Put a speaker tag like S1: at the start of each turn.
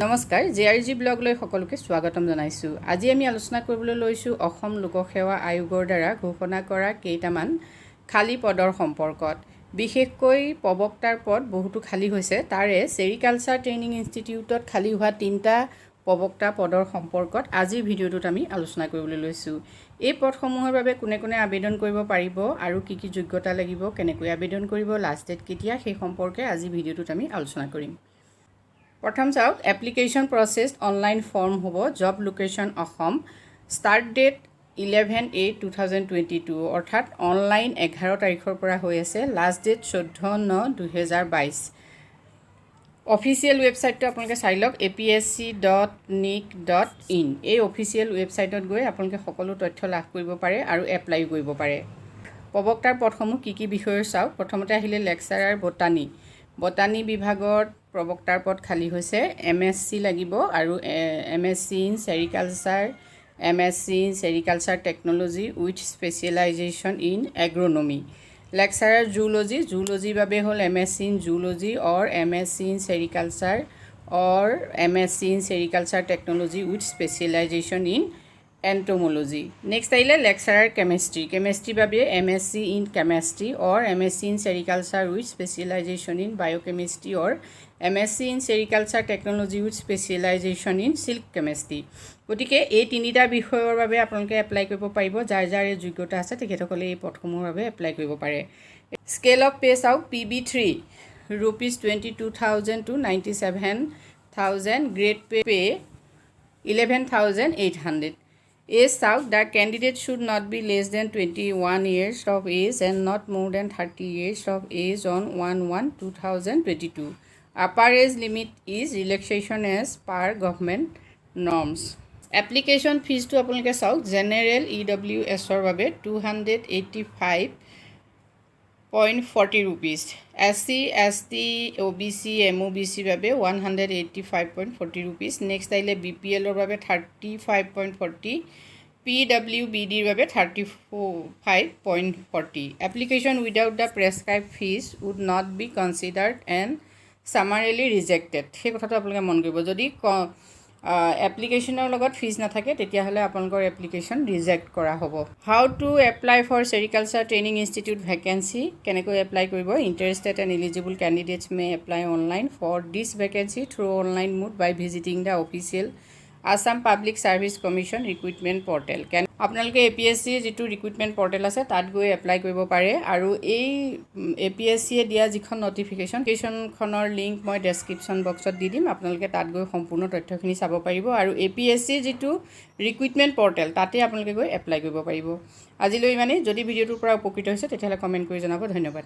S1: নমস্কাৰ জেআৰজি ব্লগলৈ সকলোকে স্বাগতম জনাইছো। আজি আমি আলোচনা কৰিবলৈ লৈছো অসম লোকসেৱা আয়োগৰ দ্বাৰা ঘোষণা কৰা কেইটামান খালী পদৰ সম্পৰ্কত। বিশেষকৈ প্ৰবক্তাৰ পদ বহুতো খালী হৈছে, তাৰে চেৰিকালচাৰ ট্ৰেইনিং ইনষ্টিটিউটত খালী হোৱা 3টা প্ৰবক্তা পদৰ সম্পৰ্কত আজিৰ ভিডিঅ'টোত আমি আলোচনা কৰিবলৈ লৈছো। এই পদসমূহৰ বাবে কোনে কোনে আবেদন কৰিব পাৰিব আৰু কি কি যোগ্যতা লাগিব, কেনেকৈ আবেদন কৰিব, লাষ্ট ডেট কেতিয়া, সেই সম্পৰ্কে আজি ভিডিঅ'টোত আমি আলোচনা কৰিম। প্ৰথম চাওক, এপ্লিকেশ্যন প্ৰচেছ অনলাইন ফৰ্ম হ'ব। Job location Assam. Start date 11/8/2022 অৰ্থাৎ অনলাইন 11 তাৰিখৰ পৰা হৈ আছে। Last date 14/9/2022। অফিচিয়েল ৱেবছাইটটো আপোনালোকে চাই লওক, apsc.nic.in। এই অফিচিয়েল ৱেবছাইটত গৈ আপোনালোকে সকলো তথ্য লাভ কৰিব পাৰে আৰু এপ্লাইও কৰিব পাৰে। প্ৰবক্তাৰ পদসমূহ কি কি বিষয়ৰ চাওক। প্ৰথমতে আহিলে লেকচাৰাৰ বটানী বিভাগত প্ৰবক্তাৰ পদ খালী হৈছে। MSc লাগিব আৰু MSc in sericulture, MSc in sericulture technology with specialisation in agronomy. Lecturer জুলজিৰ বাবে হ'ল MSc in zoology or MSc in sericulture or MSc in sericulture technology with specialisation in entomology. Next আহিলে লেকচাৰাৰ কেমেষ্ট্ৰিৰ বাবে MSc in chemistry or MSc in sericulture with specialisation in biochemistry or MSc in sericulture technology with specialisation in silk chemistry. গতিকে এই 3টা বিষয়ৰ বাবে আপোনালোকে apply কৰিব পাৰিব। যাৰ যাৰ এই যোগ্যতা আছে তেখেতসকলে এই পদসমূহৰ বাবে এপ্লাই কৰিব পাৰে। স্কেল অফ পে চাওক, PB3 ₹22,000 to 97,000, grade pay 11,800। Age চাওক, the candidate should not be less than 21 years of age and not more than 30 years of age on 1/1/2022. Upper age limit is relaxation as per government norms. Application fees to আপোনালোকে চাওক, general EWSৰ বাবে 285.40 rupees, SC ST OBC MOBC বাবে 185.40 rupees। Next আহিলে BPLৰ বাবে 35.40, PWBDৰ বাবে 35.40। Application without the prescribed fees would not be considered and summarily rejected. সেই কথাটো আপোনালোকে মন কৰিব। যদি এপ্লিকেশ্যনৰ লগত ফিজ নাথাকে তেতিয়াহ'লে আপোনালোকৰ এপ্লিকেশ্যন ৰিজেক্ট কৰা হ'ব। How to apply for sericulture training institute vacancy. কেনেকৈ এপ্লাই কৰিব? Interested and eligible candidates may apply online for this vacancy through online mode by visiting the official Assam public service commission recruitment portal. আপোনালোকে APSC যিটো recruitment portal আছে তাত গৈ apply কৰিব পাৰে। আৰু এই APSCয়ে দিয়া যিখন নটিফিকেশ্যনখনৰ লিংক মই ডেছক্ৰিপশ্যন বক্সত দি দিম, আপোনালোকে তাত গৈ সম্পূৰ্ণ তথ্যখিনি চাব পাৰিব। আৰু APSC যিটো ৰিক্ৰুইটমেণ্ট পৰ্টেল তাতে আপোনালোকে গৈ এপ্লাই কৰিব পাৰিব। আজিলৈ ইমানেই। যদি ভিডিঅ'টোৰ পৰা উপকৃত হৈছে তেতিয়াহ'লে কমেণ্ট কৰি জনাব। ধন্যবাদ।